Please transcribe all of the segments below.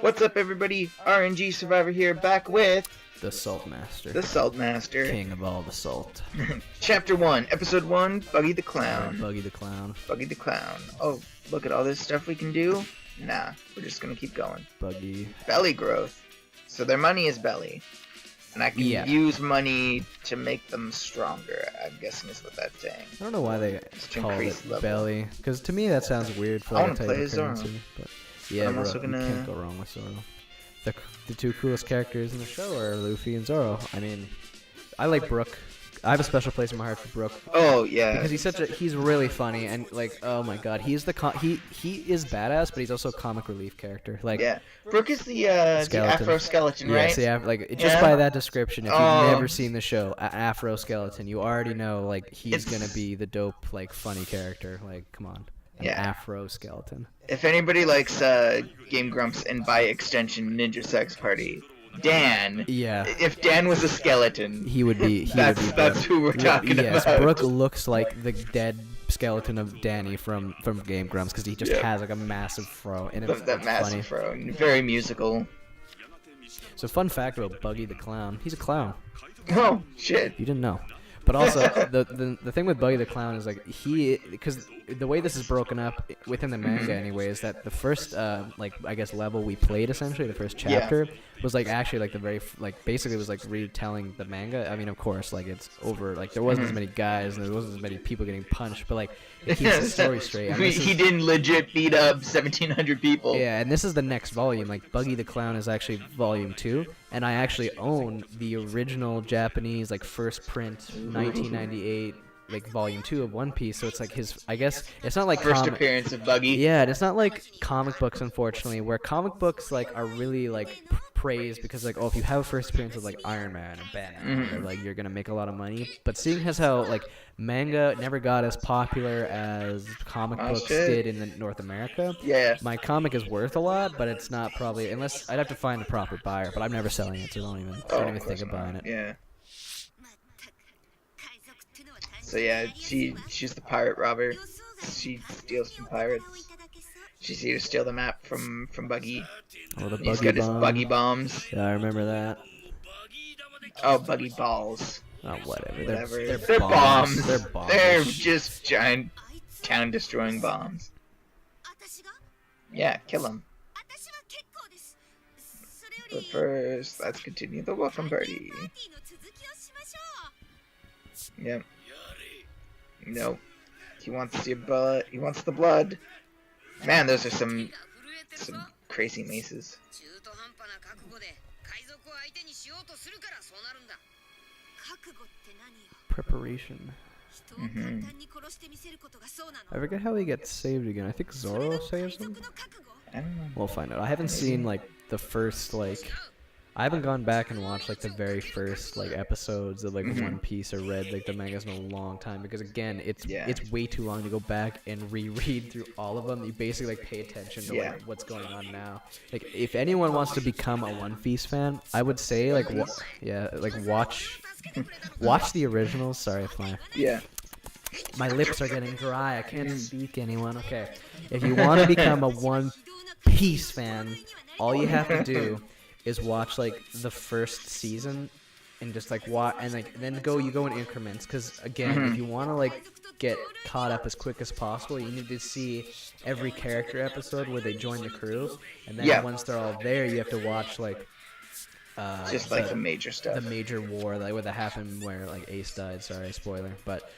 What's up, everybody? RNG Survivor here, back with the Salt Master. the Salt Master. King of all the salt. Chapter 1, Episode 1, Buggy the Clown. Buggy the Clown. Buggy the Clown. Oh, look at all this stuff we can do. Nah, we're just gonna keep going. Buggy. Belly growth. So their money is belly. And I can use money to make them stronger, I'm guessing is what that's saying. I don't know why they call it level. belly, because to me that sounds weird for I like a type of Zoro. currency. But yeah, I'm also you can't go wrong with Zoro. The two coolest characters in the show are Luffy and Zoro. I mean, I like Brook. I have a special place in my heart for Brook. Oh yeah, because he's really funny and like, oh my god, he's the he is badass, but he's also a comic relief character. Like, yeah, Brook is the Afro skeleton, right? Yeah, just by that description, if you've never seen the show, Afro skeleton, you already know like he's gonna be the dope, like funny character. Like, come on, Afro skeleton. If anybody likes Game Grumps and by extension Ninja Sex Party, Dan. Yeah. If Dan was a skeleton, he would be. That's who we're talking about. Yes, Brook looks like the dead skeleton of Danny from Game Grumps because he just has like a massive fro. And that massive fro, very musical. So fun fact about Buggy the Clown: he's a clown. Oh shit! You didn't know. But also, the thing with Buggy the Clown is like because the way this is broken up within the manga anyway is that the first I guess level we played, essentially the first chapter was like actually like the very basically was like retelling the manga. I mean, of course, like it's over, like there wasn't as many guys and there wasn't as many people getting punched, but like it keeps the story straight. He didn't legit beat up 1,700 people. Yeah, and this is the next volume. Like Buggy the Clown is actually volume 2, and I actually own the original Japanese like first print 1998 like volume 2 of One Piece. So it's like his, I guess it's not like first appearance of Buggy. Yeah, and it's not like comic books, unfortunately, where comic books like are really like praised because like, oh, if you have a first appearance of like Iron Man or Batman, like you're gonna make a lot of money. But seeing as how like manga never got as popular as comic books did in North America, my comic is worth a lot, but it's not probably, unless I'd have to find a proper buyer. But I'm never selling it, so don't even think of buying it. Yeah. So yeah, she's the pirate robber. She steals from pirates. She's here to steal the map from Buggy. Oh, the He's got his buggy bombs. Yeah, I remember that. Oh, buggy balls. Oh, whatever. They're bombs. They're bombs. They're just giant town-destroying bombs. Yeah, kill them. But first, let's continue the welcome party. Yep. Nope. He wants your blood. He wants the blood. Man, those are some crazy maces. Preparation. I forget how he gets saved again. I think Zoro saves him. I don't know. We'll find out. I haven't seen like the first I haven't gone back and watched like the very first like episodes of like One Piece or read like the mangas in a long time, because again it's way too long to go back and reread through all of them. You basically like pay attention to like what's going on now. Like if anyone wants to become a One Piece fan, I would say like watch the originals. Sorry if my lips are getting dry. I can't speak, anyone. Okay. If you want to become a One Piece fan, all you have to do is watch like the first season and just like watch, and like then you go in increments, because again, if you want to like get caught up as quick as possible, you need to see every character episode where they join the crew, and then once they're all there, you have to watch like just like the major stuff, the major war, like what happened where like Ace died. Sorry, spoiler. But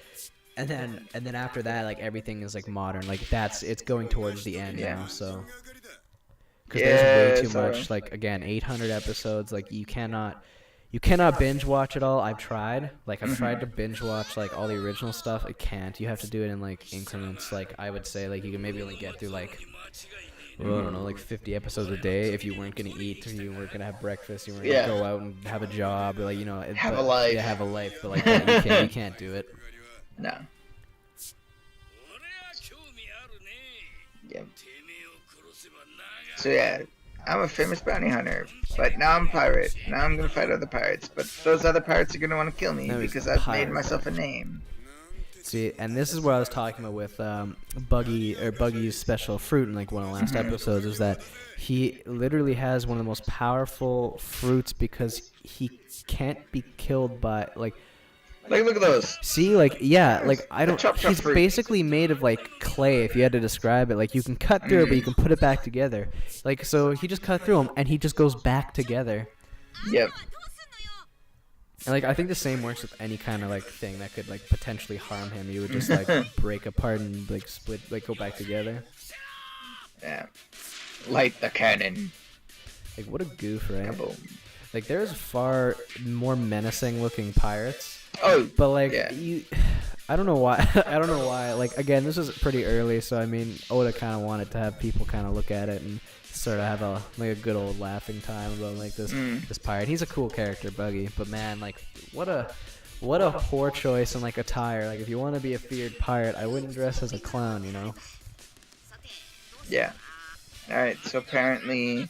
and then after that, like everything is like modern, like it's going towards the end now, so because there's way too much. Like again, 800 episodes, like you cannot binge watch it all. I've tried to binge watch like all the original stuff. I can't. You have to do it in like increments. Like I would say like you can maybe only get through like I don't know, like 50 episodes a day if you weren't gonna eat, or you weren't gonna have breakfast, you weren't gonna go out and have a job, or, like, you know, have a life. Yeah, have a life, but like that, you can't do it. No. Yep. So yeah, I'm a famous bounty hunter, but now I'm a pirate. Now I'm gonna fight other pirates, but those other pirates are gonna want to kill me because I've made myself a name. See, and this is what I was talking about with Buggy's special fruit in like one of the last episodes, is that he literally has one of the most powerful fruits because he can't be killed by like. Like, look at those. See, like, yeah, like, I don't. Chop He's fruit. basically made of like clay. If you had to describe it, like, you can cut through it, but you can put it back together. Like, so he just cut through him, and he just goes back together. Yep. And like, I think the same works with any kind of like thing that could like potentially harm him. You would just like break apart and like split, like go back together. Yeah. Light the cannon. Like, what a goof, right? Kaboom. Like, there's far more menacing looking pirates. Oh, But like, yeah. I don't know why. I don't know why. Like, again, this is pretty early, so I mean, Oda kind of wanted to have people kind of look at it and sort of have a good old laughing time about like this pirate. He's a cool character, Buggy, but man, like, what a poor choice in like attire. Like, if you want to be a feared pirate, I wouldn't dress as a clown, you know? Yeah. Alright, so apparently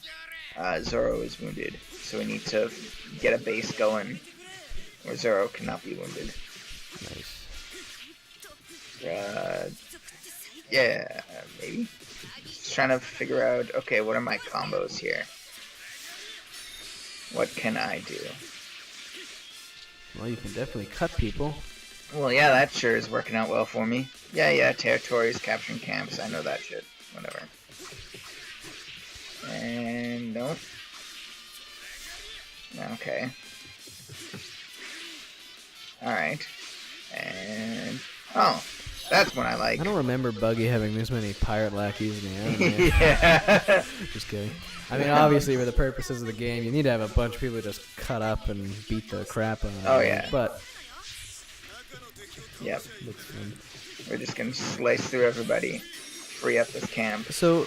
Zoro is wounded, so we need to get a base going where Zoro cannot be wounded. Nice. Yeah, maybe. Just trying to figure out, okay, what are my combos here? What can I do? Well, you can definitely cut people. Well, yeah, that sure is working out well for me. Yeah, territories, capturing camps, I know that shit. Whatever. And nope. Okay. Alright. And oh, that's what I like. I don't remember Buggy having this many pirate lackeys in the anime. Yeah. Just kidding. I mean, obviously, for the purposes of the game, you need to have a bunch of people just cut up and beat the crap out of them. Oh, yeah. But Yep. looks fun. We're just gonna slice through everybody. Free up this camp. So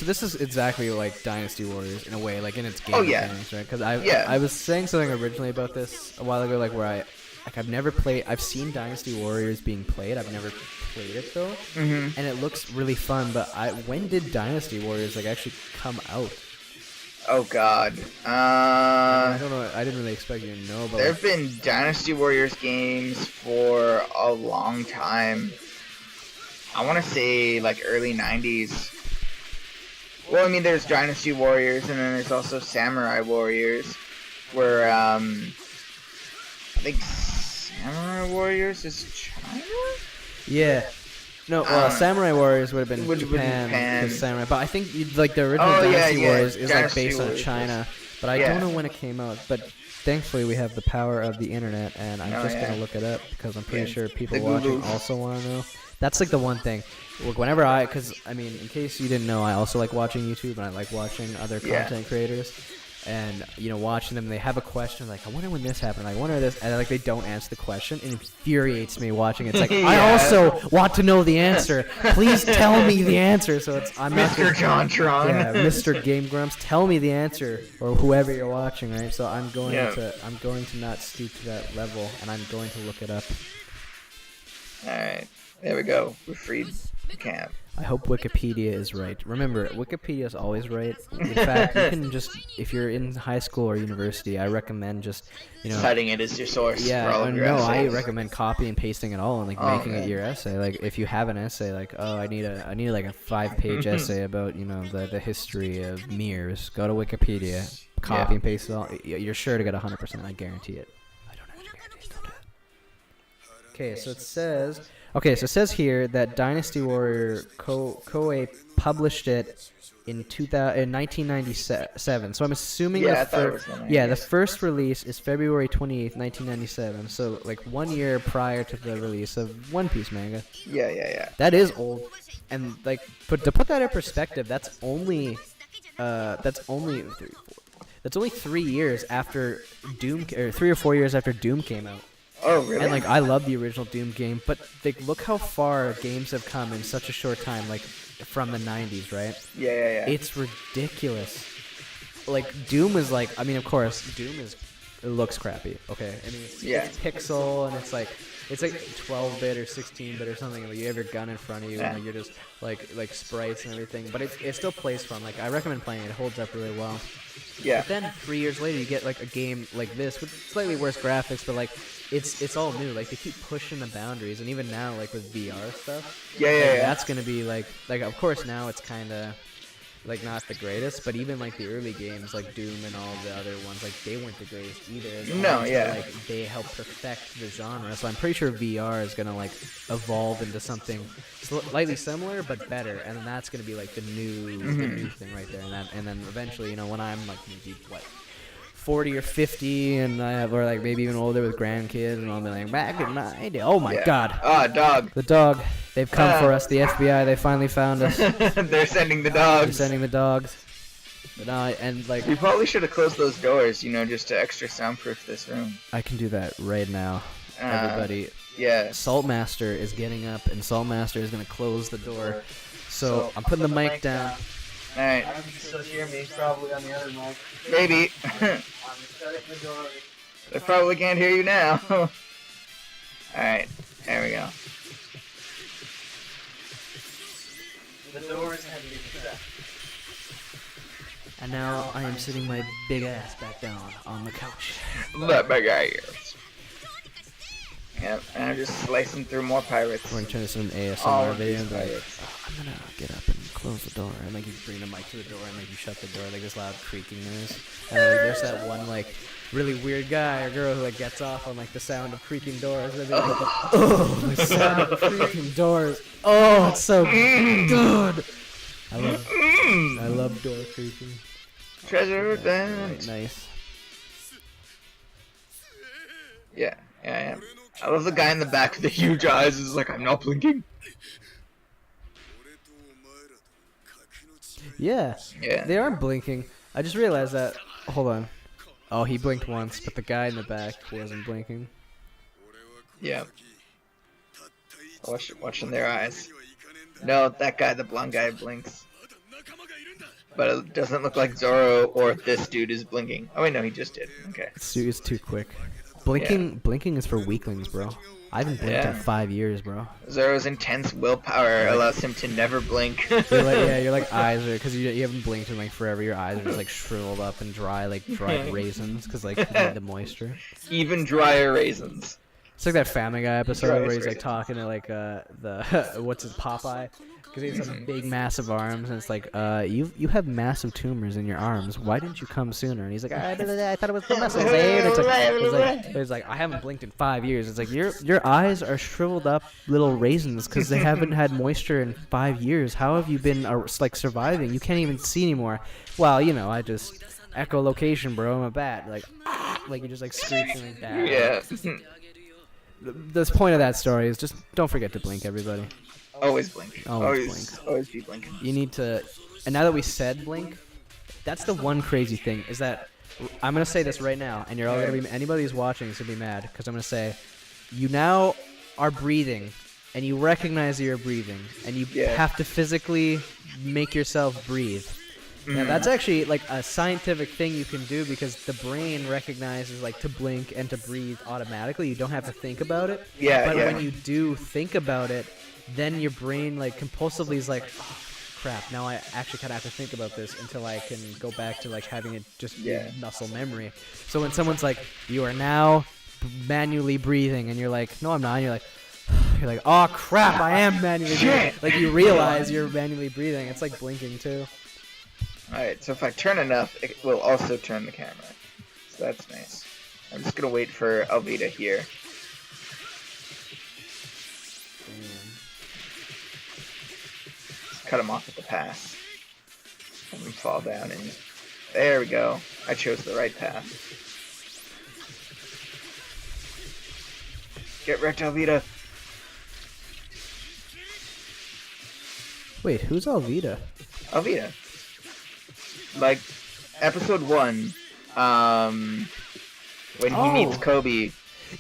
this is exactly like Dynasty Warriors in a way, like in its game Oh, yeah. mechanics, right? Because I was saying something originally about this a while ago, like where I've never played. I've seen Dynasty Warriors being played. I've never played it though, and it looks really fun. But when did Dynasty Warriors like actually come out? Oh God. I don't know. I didn't really expect you to know about. There have been Dynasty Warriors games for a long time. I want to say like early 90s. Well, I mean, there's Dynasty Warriors, and then there's also Samurai Warriors, where I think Samurai Warriors is China. Yeah. No, Samurai Warriors would have been Japan. Because Samurai, but I think like the original Dynasty Warriors is like based on China. But I don't know when it came out. But thankfully, we have the power of the internet, and I'm just gonna look it up because I'm pretty sure people watching also want to know. That's like the one thing. Look, whenever because I mean, in case you didn't know, I also like watching YouTube and I like watching other content creators. And you know, watching them, they have a question like, I wonder when this happened. I wonder this, and like they don't answer the question. It infuriates me watching it. It's like I also want to know the answer. Please tell me the answer. So I'm not Mr. Jontron. Yeah, Mr. Game Grumps, tell me the answer, or whoever you're watching, right? So I'm going to not stoop to that level, and I'm going to look it up. All right, there we go. We freed the camp. I hope Wikipedia is right. Remember, Wikipedia is always right. In fact, you can just, if you're in high school or university, I recommend just, citing it as your source. Yeah, for all of your essays. I recommend copy and pasting it all and like making it your essay. Like if you have an essay, like I need like a 5-page essay about the history of mirrors. Go to Wikipedia, copy and paste it all. You're sure to get 100%. I guarantee it. I don't have any guarantees. Don't do it. Okay, so it says. Okay, so it says here that Dynasty Warrior Koei published it in 1997. So I'm assuming the first release is February 28th, 1997. So like 1 year prior to the release of One Piece manga. Yeah. That is old, and like, but to put that in perspective, that's only 3 years after Doom, or 3 or 4 years after Doom came out. Oh, really? And, like, I love the original Doom game, but, like, look how far games have come in such a short time, like, from the 90s, right? Yeah. It's ridiculous. Like, Doom is, like, I mean, of course, Doom is it looks crappy. Okay, I mean Yeah. it's pixel and it's like 12-bit or 16-bit or something. Like you have your gun in front of you, and you're just like sprites and everything. But it still plays fun. Like I recommend playing it. It holds up really well. Yeah. But then 3 years later, you get like a game like this with slightly worse graphics, but like it's all new. Like they keep pushing the boundaries, and even now, like with VR stuff, Yeah. that's gonna be like of course now it's kind of like not the greatest, but even like the early games like Doom and all the other ones, like they weren't the greatest either. No, yeah. Like they helped perfect the genre, so I'm pretty sure VR is gonna like evolve into something slightly similar but better, and then that's gonna be like the new thing right there. And then eventually, when I'm like maybe 40 or 50, and I have, or like maybe even older with grandkids, and I'll be like, back in my day. Oh my God! Ah, dog. The dog. They've come for us. The FBI. They finally found us. They're sending the dogs. They're sending the dogs. But no, and like we probably should have closed those doors, just to extra soundproof this room. I can do that right now, everybody. Yeah. Saltmaster is getting up, and Saltmaster is gonna close the door. So I'm putting the mic down. All right. I can still hear me, probably on the other mic. Maybe. I'm shutting the door. They probably can't hear you now. All right. There we go. The doors have to be shut. And now I am sitting my big ass back down on the couch. Let my guy here. Yep, and I'm just slicing through more pirates. We're gonna turn this into an All ASMR of video these and be like, pirates. I'm gonna get up and close the door, and like you bring the mic to the door, and like you shut the door, like this loud creaking noise. And like, there's that one like really weird guy or girl who like gets off on like the sound of creaking doors. And they're like, oh, the sound of creaking doors. Oh, it's so good. I love door creaking. Treasure Right, vent. nice. Yeah, I am. I love the guy in the back with the huge eyes. Is like, I'm not blinking. Yeah, Yeah. they aren't blinking. I just realized that. Hold on. Oh, he blinked once, but the guy in the back wasn't blinking. Yeah. Watching their eyes. No, that guy, the blonde guy, blinks. But it doesn't look like Zoro or this dude is blinking. Oh wait, no, he just did. Okay. It's too quick. Blinking is for weaklings, bro. I haven't blinked in 5 years, bro. Zoro's intense willpower allows him to never blink. You're like eyes are, because you haven't blinked in like forever. Your eyes are just like shriveled up and dry, like dried raisins, because like you need the moisture. Even drier raisins. It's like that Family Guy episode Driest where he's like raisins. talking to like the what's his Popeye, because he has some big massive arms, and it's like you have massive tumors in your arms. Why didn't you come sooner? And he's like, I thought it was for muscles. It's like I haven't blinked in 5 years. It's like your eyes are shriveled up little raisins because they haven't had moisture in 5 years. How have you been like surviving? You can't even see anymore. Well, I just echolocation, bro. I'm a bat. Like you're just like screeching like that. Yeah. The point of that story is just don't forget to blink, everybody. Always blink. Always blink. Always be blinking. You need to, and now that we said blink, that's the one crazy thing is that I'm gonna say this right now, and you're all gonna be, anybody who's watching is gonna be mad because I'm gonna say, you now are breathing, and you recognize that you're breathing, and you have to physically make yourself breathe. Now that's actually like a scientific thing you can do because the brain recognizes like to blink and to breathe automatically. You don't have to think about it. But when you do think about it, then your brain like compulsively is like, oh, crap, now I actually kind of have to think about this until I can go back to like having it just be muscle memory. So when someone's like, you are now manually breathing, and you're like, no, I'm not. And you're like, oh crap, I am manually breathing. Like you realize you're manually breathing. It's like blinking too. Alright, so if I turn enough, it will also turn the camera. So that's nice. I'm just gonna wait for Alvita here. Just cut him off at the pass. Let him fall down and... There we go. I chose the right path. Get wrecked, Alvita! Wait, who's Alvita? Alvita. Like, episode 1, when he meets Kobe.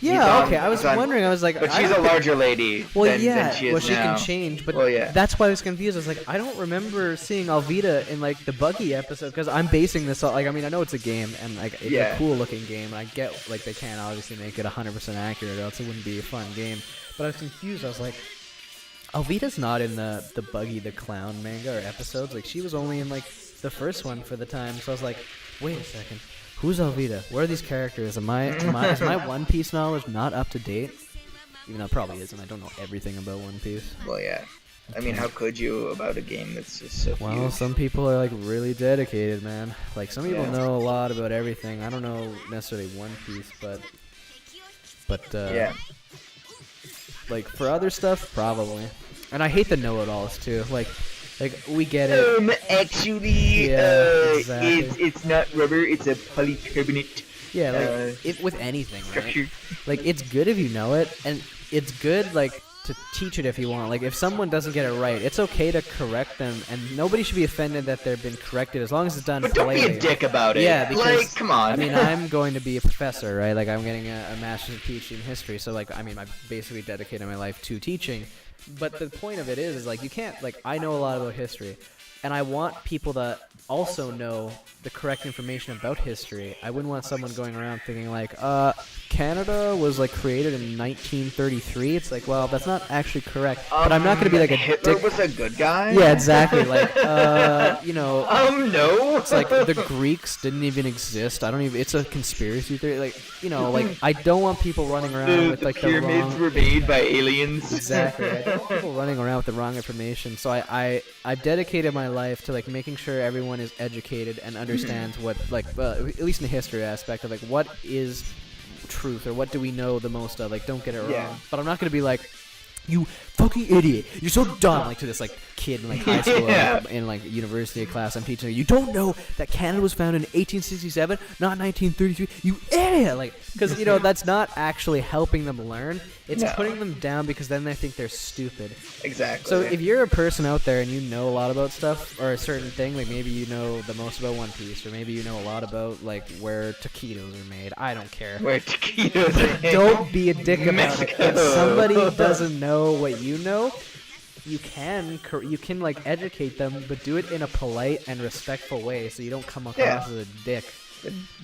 Yeah, on- okay. I was he's on- wondering. I was like, But I she's a don't think- larger lady Well, than yeah. she is Well, she now. can change, but Well, yeah. that's why I was confused. I was like, I don't remember seeing Alvida in like the Buggy episode because I'm basing this on like I mean I know it's a game and like it's Yeah. a cool looking game and I get like they can't obviously make it 100% accurate or else it wouldn't be a fun game. But I was confused. I was like, Alvida's not in the Buggy the Clown manga or episodes. Like she was only in like the first one for the time. So I was like, wait a second. Who's Alvida? Where are these characters? Is my One Piece knowledge not up to date? Even though it probably isn't. I don't know everything about One Piece. Well, yeah. I mean, how could you about a game that's just so Well, huge? some people are like really dedicated, man. Like some people Yeah. know a lot about everything. I don't know necessarily One Piece, but Yeah. like for other stuff, probably. And I hate the know-it-alls too. Like we get it. Actually, Yeah, exactly. it's not rubber, it's a polycarbonate Yeah, like it with anything, right? structure. Like it's good if you know it, and it's good like to teach it if you want. Like if someone doesn't get it right, it's okay to correct them, and nobody should be offended that they've been corrected as long as it's done But don't be politely. a dick about it. Yeah, because like, come on. I mean, I'm going to be a professor, right? Like I'm getting a master's and PhD in history, so like I mean, I basically dedicated my life to teaching. But the point of it is like you can't like I know a lot about history, and I want people to also know the correct information about history. I wouldn't want someone going around thinking like, Canada was like created in 1933. It's like, well, that's not actually correct. But I'm not going to be like a Hitler dick. was a good guy? Yeah, exactly. Like, you know, No. it's like the Greeks didn't even exist. I don't even. It's a conspiracy theory. Like, you know, like I don't want people running around with the like the pyramids wrong. were made by aliens. Exactly. I don't want people running around with the wrong information. So I've dedicated my life to like making sure everyone is educated and understands what like at least in the history aspect of like what is truth or what do we know the most of. Like don't get it wrong. Yeah. But I'm not gonna be like, you fucking idiot, you're so dumb, like to this like kid in like high school Yeah. or in like university class I'm teaching. You don't know that Canada was founded in 1867, not 1933. You idiot! Like, because you know that's not actually helping them learn. It's No. putting them down because then they think they're stupid. Exactly. So if you're a person out there and you know a lot about stuff or a certain thing, like maybe you know the most about One Piece, or maybe you know a lot about like where taquitos are made. I don't care. Where taquitos are Don't be a dick about it. If Mexico. somebody doesn't know what you know, you can like educate them, but do it in a polite and respectful way, so you don't come across Yeah. as a dick.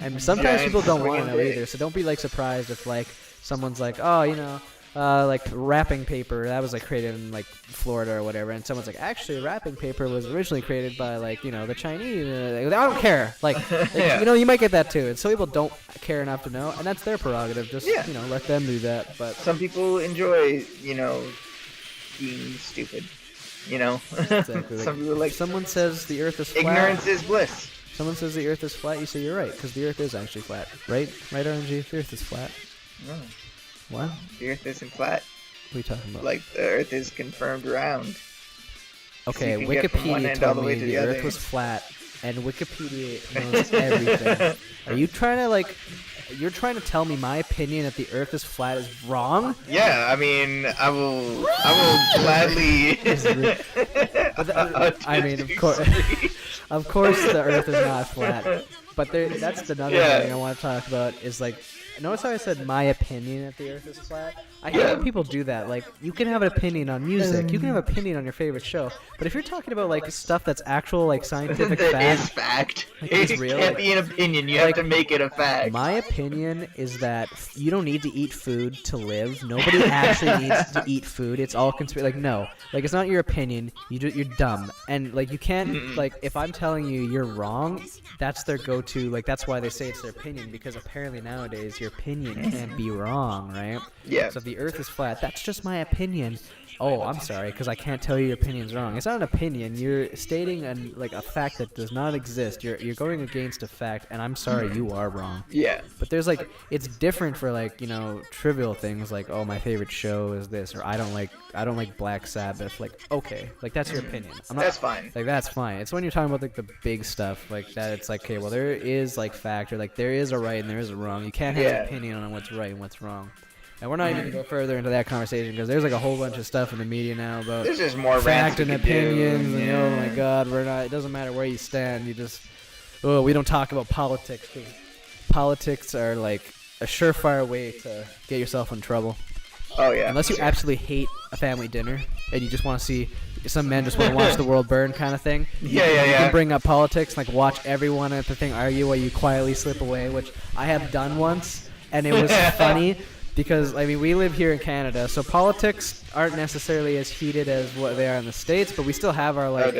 And sometimes Giant people don't want to swinging know dick. either, so don't be like surprised if like someone's like, oh, you know, like wrapping paper that was like created in like Florida or whatever, and someone's like, actually wrapping paper was originally created by like, you know, the Chinese. I don't care. Like, Yeah. you know, you might get that too, and some people don't care enough to know, and that's their prerogative. Just Yeah. you know, let them do that. But Some people enjoy, you know, being stupid. You know? exactly, Some people like someone says the Earth is flat. ignorance is bliss. Someone says the Earth is flat. You say you're right because the Earth is actually flat, right? Right, RNG? The Earth is flat. No, What? the earth isn't flat. What are you talking about? Like, the earth is confirmed round. Okay, you can get from one Wikipedia end all told the way me to the the Earth other. was flat, and Wikipedia knows everything. Are you trying to like? You're trying to tell me my opinion that the Earth is flat is wrong? Yeah, I mean, I will gladly. I mean, of course, the Earth is not flat. But that's another Yeah. thing I want to talk about is like, notice how I said my opinion that the Earth is flat? I hate when people do that. Like, you can have an opinion on music, you can have an opinion on your favorite show, but if you're talking about like stuff that's actual like scientific That is fact, fact. Like, It it's real, can't like- be an opinion. You like, have to make it a fact. my opinion is that you don't need to eat food to live. Nobody actually needs to eat food. It's all like no, like it's not your opinion. You're dumb, and like you can't like if I'm telling you you're wrong, that's their go-to. Like that's why they say it's their opinion, because apparently nowadays your opinion can't be wrong, right? Yeah. So if the Earth is flat, that's just my opinion. Oh, I'm sorry, because I can't tell you your opinion's wrong. It's not an opinion. You're stating a fact that does not exist. You're going against a fact, and I'm sorry, you are wrong. Yeah. But there's like, it's different for like, you know, trivial things like, oh, my favorite show is this, or I don't like Black Sabbath. Like, okay, like that's your opinion. I'm not, That's fine. Like that's fine. It's when you're talking about like the big stuff like that. It's like, okay, well there is like fact, or like there is a right and there is a wrong. You can't have Yeah. an opinion on what's right and what's wrong. And we're not even gonna go further into that conversation because there's like a whole bunch of stuff in the media now about There's just more fact rants we and could do. opinions, and Yeah. oh my god, we're not. It doesn't matter where you stand. You just, we don't talk about politics because politics are like a surefire way to get yourself in trouble. Oh yeah. Unless you absolutely hate a family dinner and you just want to see some men just want to watch the world burn kind of thing. You can bring up politics, like watch everyone at the thing argue while you quietly slip away, which I have done once, and it was funny because, I mean, we live here in Canada, so politics aren't necessarily as heated as what they are in the States, but we still have our, like,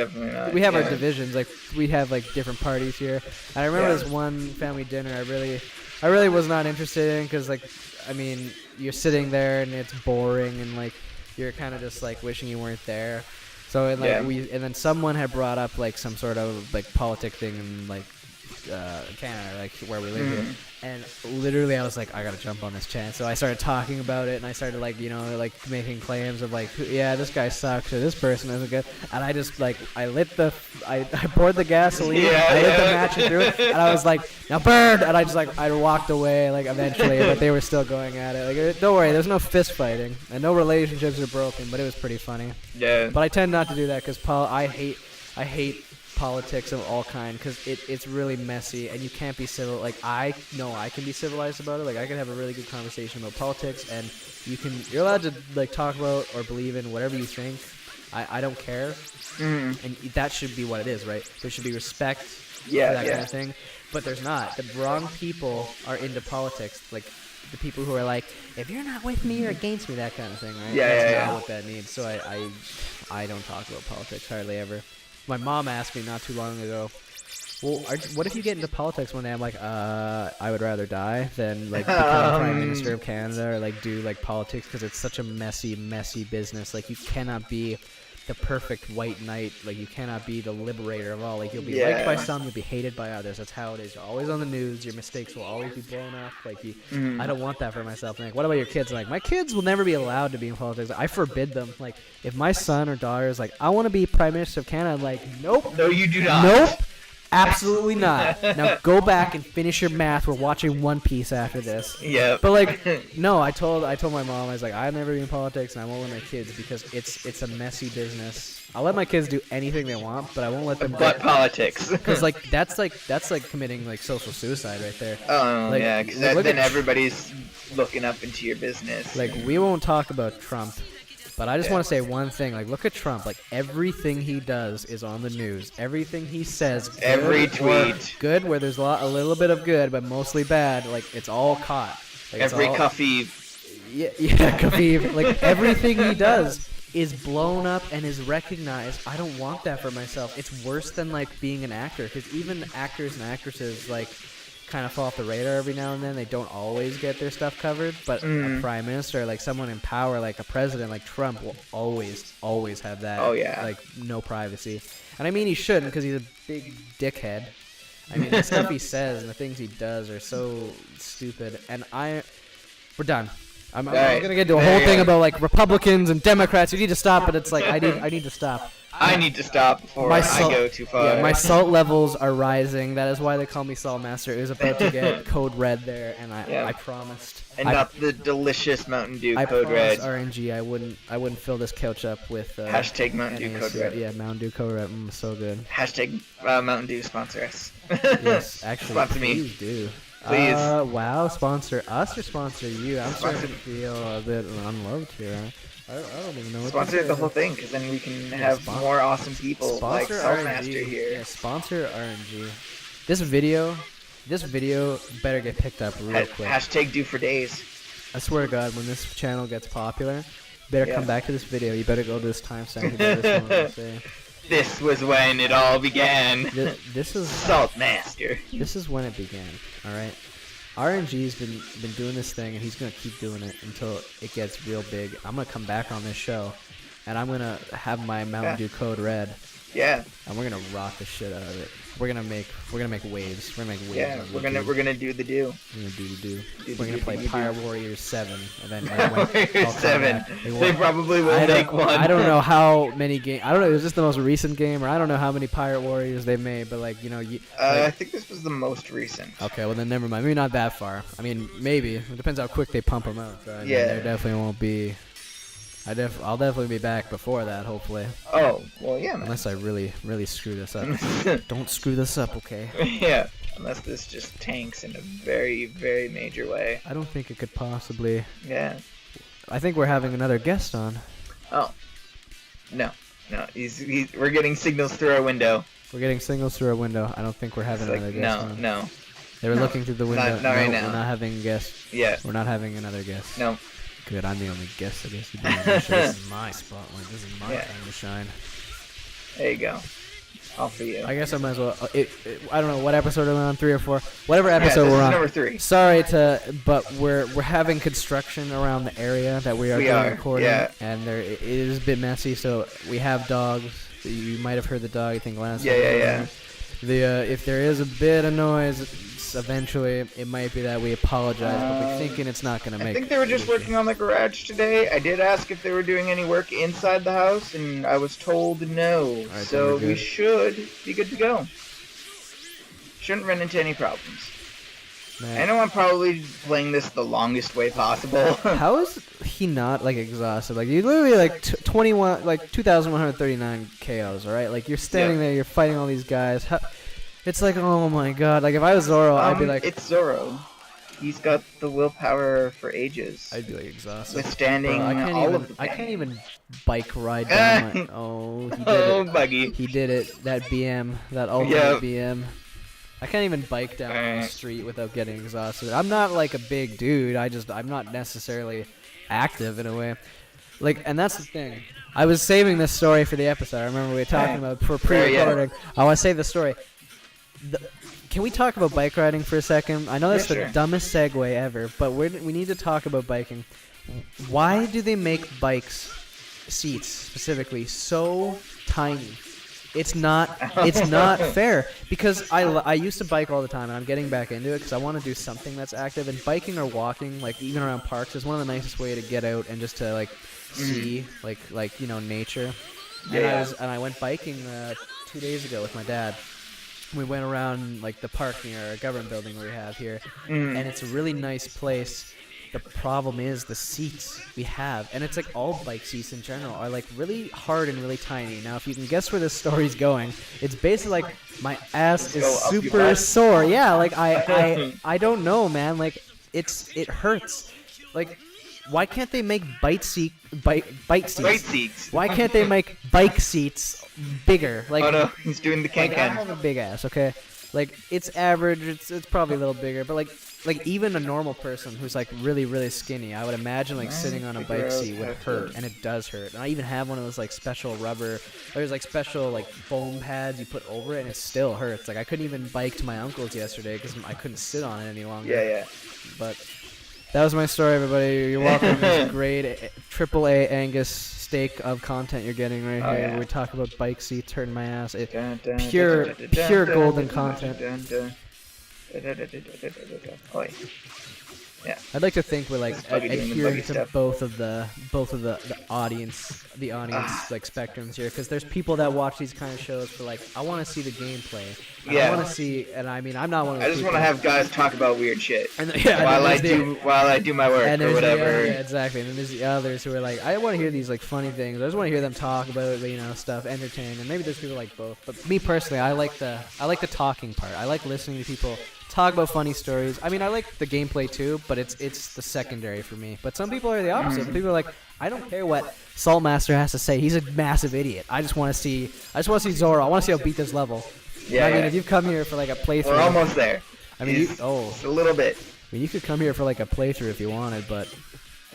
we have our divisions, like, we have, like, different parties here. And I remember this one family dinner I really was not interested in because, like, I mean, you're sitting there and it's boring and, like, you're kind of just, like, wishing you weren't there. So, and, like, and then someone had brought up, like, some sort of, like, politic thing in, like, Canada, like, where we live here. And literally I was like, I gotta jump on this chance. So I started talking about it, and I started, like, you know, like, making claims of, like, yeah, this guy sucks, or this person isn't good. And I just, like, I poured the gasoline, I lit the match and threw it, and I was like, now burn! And I just, like, I walked away, like, eventually, but they were still going at it. Like, don't worry, there's no fist fighting, and no relationships are broken, but it was pretty funny. Yeah. But I tend not to do that, because I hate politics of all kind, because it's really messy and you can't be civil. Like, I know I can be civilized about it. Like, I can have a really good conversation about politics, and you're allowed to, like, talk about or believe in whatever you think. I don't care. And that should be what it is, right? There should be respect for that kind of thing, but there's not. The wrong people are into politics, like the people who are like, if you're not with me, you're against me, that kind of thing, right? That's not what that means. So I don't talk about politics hardly ever. My mom asked me not too long ago, well, what if you get into politics one day? I'm like, I would rather die than, like, become Prime Minister of Canada or, like, do, like, politics, because it's such a messy, messy business. Like, you cannot be the perfect white knight. Like, you cannot be the liberator of all. Like, you'll be liked by some, you'll be hated by others. That's how it is. You're always on the news. Your mistakes will always be blown up. Like, I don't want that for myself. And, like, what about your kids? Like, my kids will never be allowed to be in politics. I forbid them. Like, if my son or daughter is like, I want to be Prime Minister of Canada, I'm like, nope. No, you do not. Nope. Absolutely not. Now go back and finish your math. We're watching One Piece after this. Yeah. But, like, no, I told my mom, I was like, I've never been in politics, and I won't let my kids, because it's a messy business. I'll let my kids do anything they want, but I won't let them. But politics. Because, like, that's like committing, like, social suicide right there. Oh, like, yeah, because then everybody's looking up into your business. Like, we won't talk about Trump. But I just want to say one thing. Like, look at Trump. Like, everything he does is on the news. Everything he says, every tweet, good, where there's a little bit of good, but mostly bad. Like, it's all caught. Like, every Kafif. Yeah, Kafif. Like, everything he does is blown up and is recognized. I don't want that for myself. It's worse than, like, being an actor, because even actors and actresses, like, kind of fall off the radar every now and then. They don't always get their stuff covered, but a prime minister, like someone in power, like a president like Trump, will always have that. Oh yeah, like, no privacy. And I mean, he shouldn't, because he's a big dickhead. I mean, the stuff he says and the things he does are so stupid. And we're done. I'm gonna get into a whole thing about, like, Republicans and Democrats. You need to stop, but it's like I need to stop. I need to stop before I go too far. Yeah, my salt levels are rising. That is why they call me Salt Master. It was about to get code red there, and I promised. And not the delicious Mountain Dew Code Red. I promised RNG. I wouldn't fill this couch up with hashtag Mountain Dew Code Red. Yeah, Mountain Dew Code Red. So good. Hashtag Mountain Dew sponsor us. Yes, actually, sponsor me. Please do. Please. Wow, sponsor us or sponsor you? I'm starting to feel a bit unloved here. I don't even know what sponsor to say. The whole thing, because then we can have more awesome people like Saltmaster here. Yeah, sponsor RNG. This video better get picked up real quick. Hashtag do for days. I swear to God, when this channel gets popular, you better come back to this video. You better go to this timestamp. You better this one and say, this was when it all began. This is Saltmaster. This is when it began. All right. RNG's been doing this thing, and he's gonna keep doing it until it gets real big. I'm gonna come back on this show, and I'm gonna have my Mountain Dew Code Red. Yeah. And we're gonna rock the shit out of it. We're gonna make waves. We're gonna make waves. Yeah, we're gonna do the do. We're gonna do the do. We're gonna play Pirate Warriors 7 eventually. Warriors 7. They probably will make one. I don't know how many games. I don't know. It was just the most recent game, or I don't know how many Pirate Warriors they made. But, like, you know, I think this was the most recent. Okay, well then never mind. Maybe not that far. I mean, maybe. It depends how quick they pump them out. Right? Yeah. There definitely won't be. I'll definitely be back before that, hopefully. Oh, well, yeah, man. Unless I really screw this up. Don't screw this up, okay? Yeah, unless this just tanks in a very, very major way. I don't think it could possibly. Yeah. I think we're having another guest on. Oh. No. We're getting signals through our window. We're getting signals through our window. I don't think we're having another guest on. No. They were looking through the window. Not right now. We're not having a guest. Yeah. We're not having another guest. No. Good, I'm the only guest, I guess. This is my spotlight. This is my time to shine. There you go. All for you. I guess I might as well. I don't know what episode we're on, 3 or 4. Whatever episode this we're is on. number 3. Sorry but we're having construction around the area that we are recording, and it is a bit messy. So we have dogs. You might have heard the dog. I think last. Yeah. If there is a bit of noise, eventually it might be that we apologize, but we're thinking it's not gonna make. I think they were just working on the garage today. I did ask if they were doing any work inside the house, and I was told no. Right, so we should be good to go. Shouldn't run into any problems. Man. I know I'm probably playing this the longest way possible. How is he not like exhausted? Like you literally like 2,139 KOs, all right? Like you're standing there, you're fighting all these guys. It's like, oh my god. Like if I was Zoro, I'd be like, it's Zoro. He's got the willpower for ages. I'd be like exhausted. Withstanding all of the I can't even bike ride down my... Oh, he did it. Buggy. He did it. That BM, that ultimate BM. I can't even bike down the street without getting exhausted. I'm not like a big dude. I'm not necessarily active in a way. Like, and that's the thing. I was saving this story for the episode. I remember we were talking about for pre-recording. I want to save the story. Can we talk about bike riding for a second? I know that's the dumbest segue ever, but we need to talk about biking. Why do they make bikes seats specifically so tiny? It's not fair, because I used to bike all the time, and I'm getting back into it because I want to do something that's active. And biking or walking, like even around parks, is one of the nicest way to get out and just to like see like nature. Yeah. And I went biking 2 days ago with my dad. We went around like the park near a government building we have here, and it's a really nice place. The problem is the seats we have, and it's like all bike seats in general, are like really hard and really tiny. Now, if you can guess where this story's going, it's basically like my ass is super sore. Yeah, like I don't know, man. Like it hurts. Like, why can't they make bite seats? Why can't they make bike seats bigger? Like, oh no, he's doing the like I have a big ass, okay? Like it's average, it's probably a little bigger, but like even a normal person who's like really skinny, I would imagine like sitting on a bike seat would hurt, and it does hurt. And I even have one of those like special rubber, there's like special like foam pads you put over it, and it still hurts. Like I couldn't even bike to my uncle's yesterday because I couldn't sit on it any longer. Yeah. But that was my story, everybody. You're welcome to this great AAA Angus steak of content you're getting right here. Yeah. We talk about bike seats hurting my ass. Pure golden content. Yeah. I'd like to think we're like adhering to both of the audience like spectrums here, because there's people that watch these kind of shows for like, I want to see the gameplay. I want to see, and I mean, I'm not one of those. I just want to have guys talk about weird shit while I do my work or whatever. Exactly. And then there's the others who are like, I want to hear these like funny things. I just want to hear them talk about stuff, entertain. And maybe there's people like both. But me personally, I like the talking part. I like listening to people talk about funny stories. I mean, I like the gameplay too, but it's the secondary for me. But some people are the opposite. People are like, I don't care what Saltmaster has to say. He's a massive idiot. I just want to see Zoro. I want to see how beat this level. Yeah. I mean, if you've come here for like a playthrough, we're almost there. I mean, a little bit. I mean, you could come here for like a playthrough if you wanted, but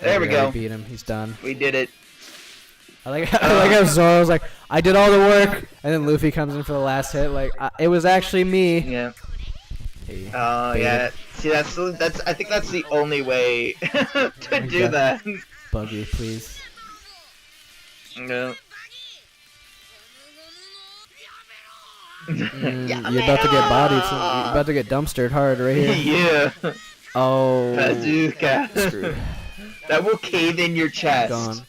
there we go. Beat him. He's done. We did it. I like how Zoro's like, I did all the work, and then Luffy comes in for the last hit. Like, it was actually me. Yeah. Oh yeah. See, that's. I think that's the only way to do that. Buggy, please. No. You're about to get bodied. You're about to get dumpstered hard right here. Yeah. Oh. Bazooka. Screwed. That will cave in your chest. Gone.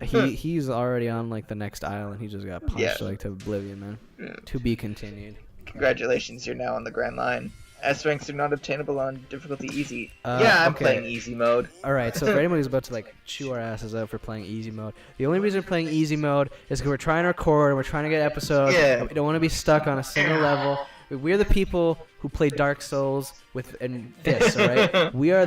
He's already on like the next island. He just got punched like to oblivion, man. Yeah. To be continued. Congratulations, you're now on the Grand Line. S ranks are not obtainable on difficulty easy. Uh, yeah, I'm okay. playing easy mode. All right, so for anyone who's about to like chew our asses out for playing easy mode, the only reason we're playing easy mode is because we're trying to record and we're trying to get episodes. Yeah. And we don't want to be stuck on a single level. We're the people who play Dark Souls and this, all right? We're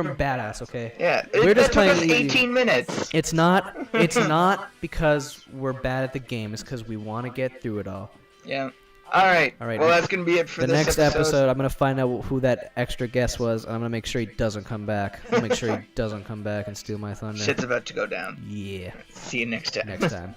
badass, okay? Yeah, We're just that took us playing easy. 18 minutes. It's not because we're bad at the game. It's because we want to get through it all. Yeah. All right. All right. Well, that's gonna be it for The this next episode, I'm gonna find out who that extra guest was, and I'm gonna make sure he doesn't come back. I'll make sure he doesn't come back and steal my thunder. Shit's about to go down. Yeah. See you next time. Next time.